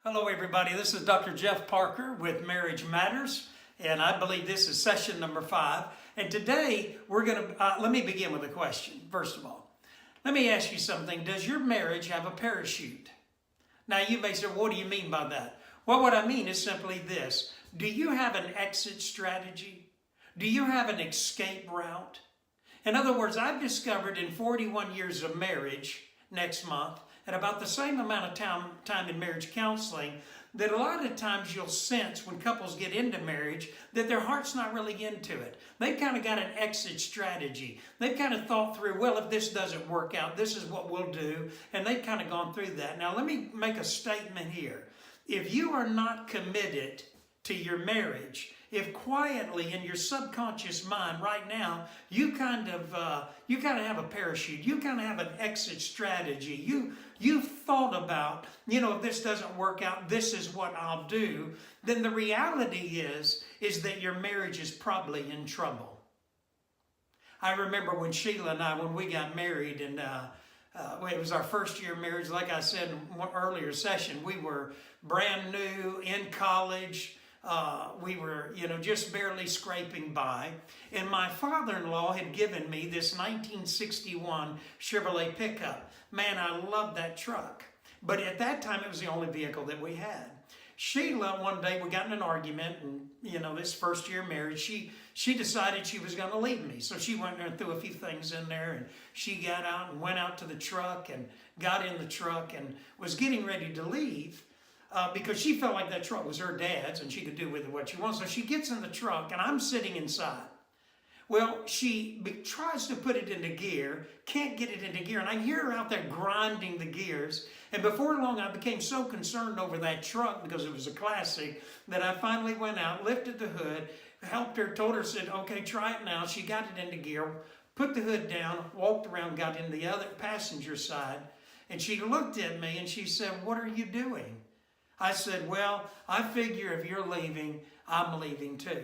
Hello everybody, this is Dr. Jeff Parker with Marriage Matters, and I believe this is session number 5. And today we're going to, let me begin with a question, first of all. Let me ask you something. Does your marriage have a parachute? Now you may say, what do you mean by that? Well, what I mean is simply this. Do you have an exit strategy? Do you have an escape route? In other words, I've discovered in 41 years of marriage next month, and about the same amount of time in marriage counseling, that a lot of times you'll sense when couples get into marriage that their heart's not really into it. They've kind of got an exit strategy. They've kind of thought through, well, if this doesn't work out, this is what we'll do. And they've kind of gone through that. Now, let me make a statement here. If you are not committed to your marriage, if quietly in your subconscious mind right now, you kind of have a parachute, you kind of have an exit strategy, you've thought about, if this doesn't work out, this is what I'll do, then the reality is that your marriage is probably in trouble. I remember when Sheila and I, when we got married, and it was our first year of marriage, like I said in one earlier session, we were brand new, in college. We were, just barely scraping by. And my father-in-law had given me this 1961 Chevrolet pickup. Man, I loved that truck. But at that time, it was the only vehicle that we had. Sheila, one day, we got in an argument, and, this first year of marriage, she decided she was going to leave me. So she went there and threw a few things in there, and she got out and went out to the truck and got in the truck and was getting ready to leave. Because she felt like that truck was her dad's and she could do with it what she wants. So she gets in the truck and I'm sitting inside. Well, she tries to put it into gear, can't get it into gear, and I hear her out there grinding the gears. And before long, I became so concerned over that truck because it was a classic that I finally went out, lifted the hood, helped her, told her, said, okay, try it now. She got it into gear, put the hood down, walked around, got in the other passenger side, and she looked at me and she said, what are you doing? I said, well, I figure if you're leaving, I'm leaving too.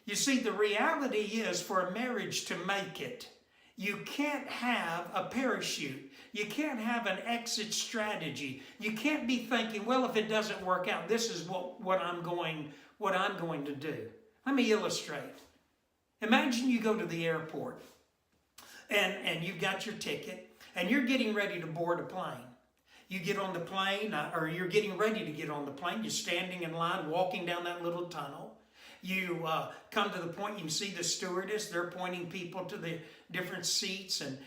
You see, the reality is for a marriage to make it, you can't have a parachute. You can't have an exit strategy. You can't be thinking, well, if it doesn't work out, this is what I'm going to do. Let me illustrate. Imagine you go to the airport and you've got your ticket and you're getting ready to board a plane. You get on the plane, or you're getting ready to get on the plane. You're standing in line, walking down that little tunnel. You come to the point, you can see the stewardess. They're pointing people to the different seats, and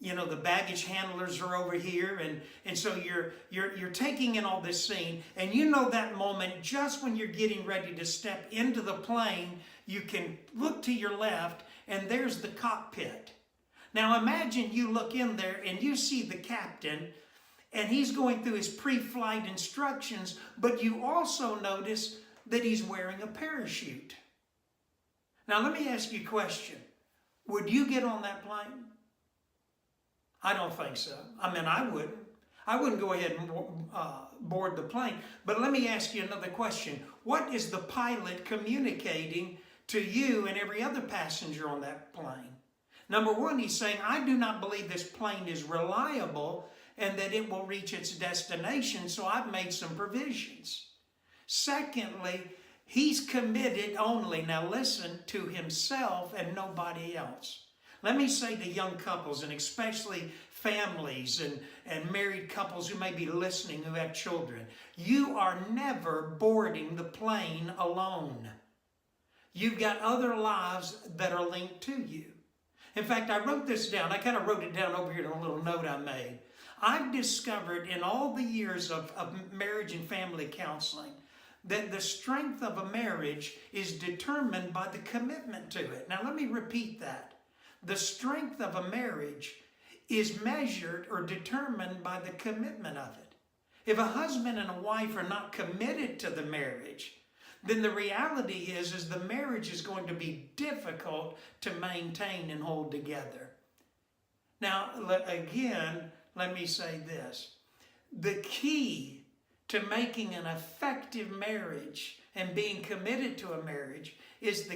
the baggage handlers are over here, and so you're taking in all this scene, and that moment just when you're getting ready to step into the plane, you can look to your left, and there's the cockpit. Now imagine you look in there and you see the captain. And he's going through his pre-flight instructions, but you also notice that he's wearing a parachute. Now, let me ask you a question. Would you get on that plane? I don't think so. I wouldn't. I wouldn't go ahead and board the plane. But let me ask you another question. What is the pilot communicating to you and every other passenger on that plane? Number one, he's saying, I do not believe this plane is reliable and that it will reach its destination, so I've made some provisions. Secondly, he's committed only, now listen, to himself and nobody else. Let me say to young couples, and especially families and married couples who may be listening who have children, you are never boarding the plane alone. You've got other lives that are linked to you. In fact, I wrote this down. I kind of wrote it down over here in a little note I made. I've discovered in all the years of marriage and family counseling that the strength of a marriage is determined by the commitment to it. Now, let me repeat that. The strength of a marriage is measured or determined by the commitment of it. If a husband and a wife are not committed to the marriage, then the reality is the marriage is going to be difficult to maintain and hold together. Now, again, let me say this. The key to making an effective marriage and being committed to a marriage is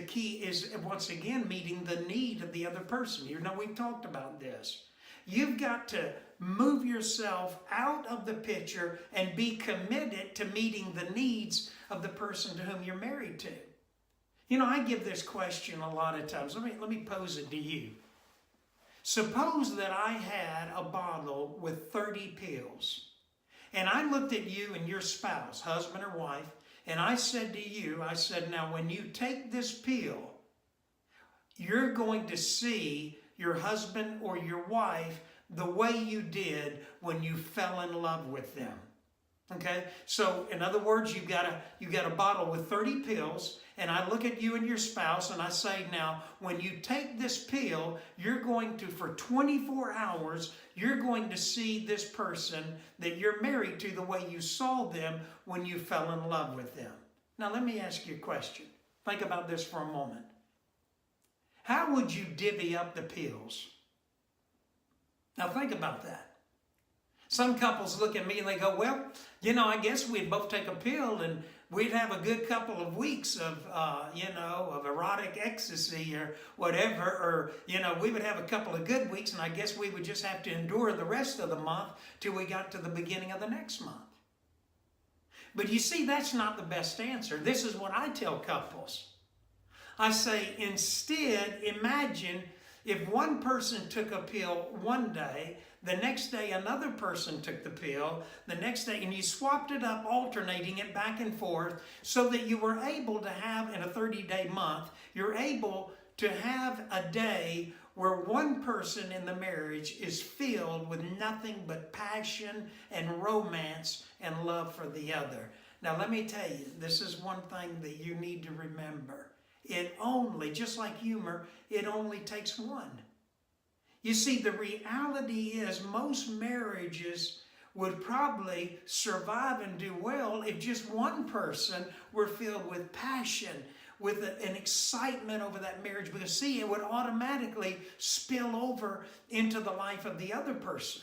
once again, meeting the need of the other person. We've talked about this. You've got to move yourself out of the picture and be committed to meeting the needs of the person to whom you're married to. You know, I give this question a lot of times. Let me pose it to you. Suppose that I had a bottle with 30 pills, and I looked at you and your spouse, husband or wife, and I said to you, I said, now when you take this pill, you're going to see your husband or your wife the way you did when you fell in love with them. Okay? So, in other words, you got a bottle with 30 pills, and I look at you and your spouse, and I say, now, when you take this pill, you're going to, for 24 hours, you're going to see this person that you're married to the way you saw them when you fell in love with them. Now, let me ask you a question. Think about this for a moment. How would you divvy up the pills? Now, think about that. Some couples look at me and they go, well, you know, I guess we'd both take a pill and we'd have a good couple of weeks of, of erotic ecstasy or whatever. Or, you know, we would have a couple of good weeks, and I guess we would just have to endure the rest of the month till we got to the beginning of the next month. But you see, that's not the best answer. This is what I tell couples. I say, instead, imagine if one person took a pill one day, the next day another person took the pill, the next day, and you swapped it up, alternating it back and forth, so that you were able to have, in a 30-day month, you're able to have a day where one person in the marriage is filled with nothing but passion and romance and love for the other. Now let me tell you, this is one thing that you need to remember. It only, just like humor, it only takes one. You see, the reality is most marriages would probably survive and do well if just one person were filled with passion, with an excitement over that marriage, because see, it would automatically spill over into the life of the other person.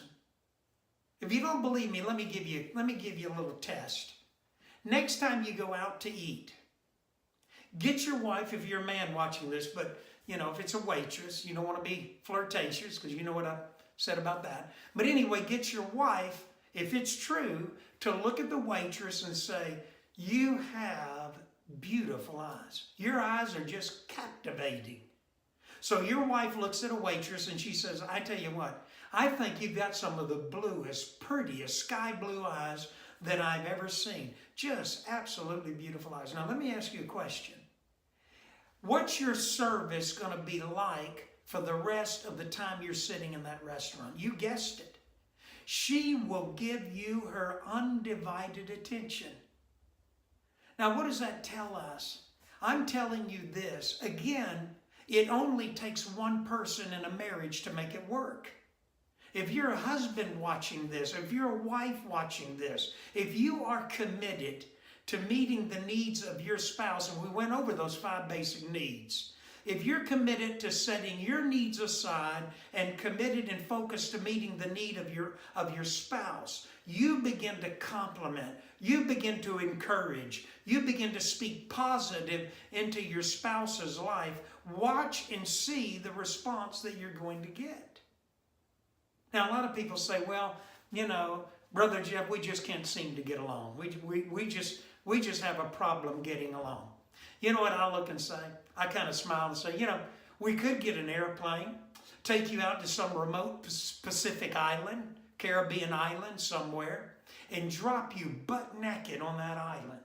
If you don't believe me, let me give you a little test. Next time you go out to eat, get your wife, if you're a man watching this, but you know, if it's a waitress, you don't want to be flirtatious, because you know what I said about that. But anyway, get your wife, if it's true, to look at the waitress and say, you have beautiful eyes. Your eyes are just captivating. So your wife looks at a waitress and she says, I tell you what, I think you've got some of the bluest, prettiest sky blue eyes that I've ever seen. Just absolutely beautiful eyes. Now let me ask you a question. What's your service going to be like for the rest of the time you're sitting in that restaurant? You guessed it. She will give you her undivided attention. Now, what does that tell us? I'm telling you this. Again, it only takes one person in a marriage to make it work. If you're a husband watching this, if you're a wife watching this, if you are committed to meeting the needs of your spouse, and we went over those 5 basic needs. If you're committed to setting your needs aside and committed and focused to meeting the need of your spouse, you begin to compliment, you begin to encourage, you begin to speak positive into your spouse's life. Watch and see the response that you're going to get. Now, a lot of people say, well, you know, Brother Jeff, we just can't seem to get along. We just have a problem getting along. You know what I look and say? I kind of smile and say, you know, we could get an airplane, take you out to some remote Pacific island, Caribbean island somewhere, and drop you butt naked on that island.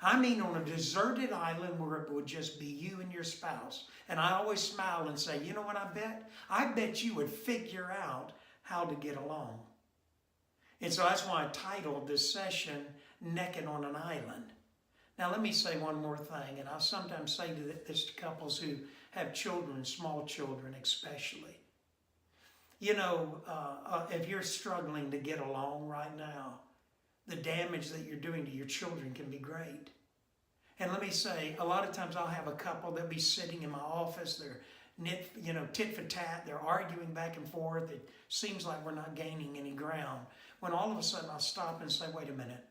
I mean, on a deserted island where it would just be you and your spouse. And I always smile and say, you know what I bet? I bet you would figure out how to get along. And so that's why I titled this session, Naked on an Island. Now let me say one more thing, and I sometimes say this to couples who have children, small children especially. You know, if you're struggling to get along right now, the damage that you're doing to your children can be great. And let me say, a lot of times I'll have a couple that'll be sitting in my office, they're tit for tat, they're arguing back and forth, it seems like we're not gaining any ground. When all of a sudden I'll stop and say, wait a minute,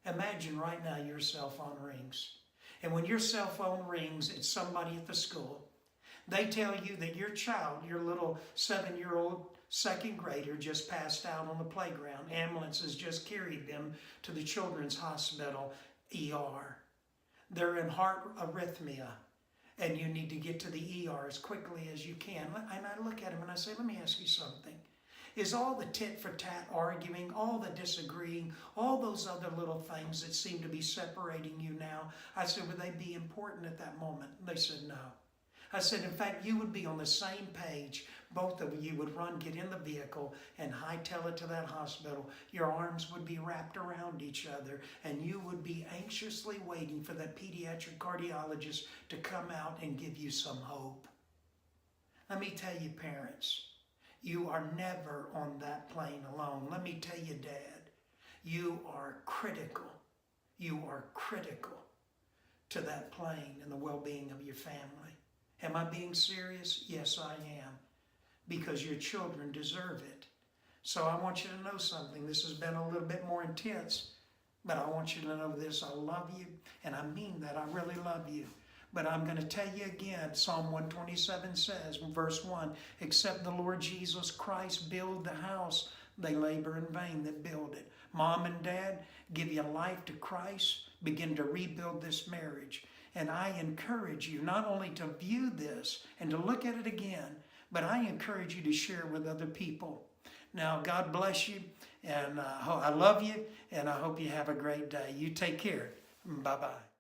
imagine right now your cell phone rings. And when your cell phone rings, it's somebody at the school. They tell you that your child, your little 7-year-old second grader just passed out on the playground. Ambulances just carried them to the Children's Hospital ER. They're in heart arrhythmia, and you need to get to the ER as quickly as you can. And I look at him and I say, let me ask you something. Is all the tit for tat arguing, all the disagreeing, all those other little things that seem to be separating you now, I said, would they be important at that moment? They said, no. I said, in fact, you would be on the same page. Both of you would run, get in the vehicle, and hightail it to that hospital. Your arms would be wrapped around each other, and you would be anxiously waiting for that pediatric cardiologist to come out and give you some hope. Let me tell you, parents, you are never on that plane alone. Let me tell you, Dad, you are critical. You are critical to that plane and the well-being of your family. Am I being serious? Yes, I am. Because your children deserve it. So I want you to know something. This has been a little bit more intense, but I want you to know this. I love you, and I mean that. I really love you. But I'm going to tell you again, Psalm 127 says, verse 1, except the Lord Jesus Christ build the house, they labor in vain that build it. Mom and Dad, give your life to Christ. Begin to rebuild this marriage. And I encourage you not only to view this and to look at it again, but I encourage you to share with other people. Now, God bless you, and I love you, and I hope you have a great day. You take care. Bye-bye.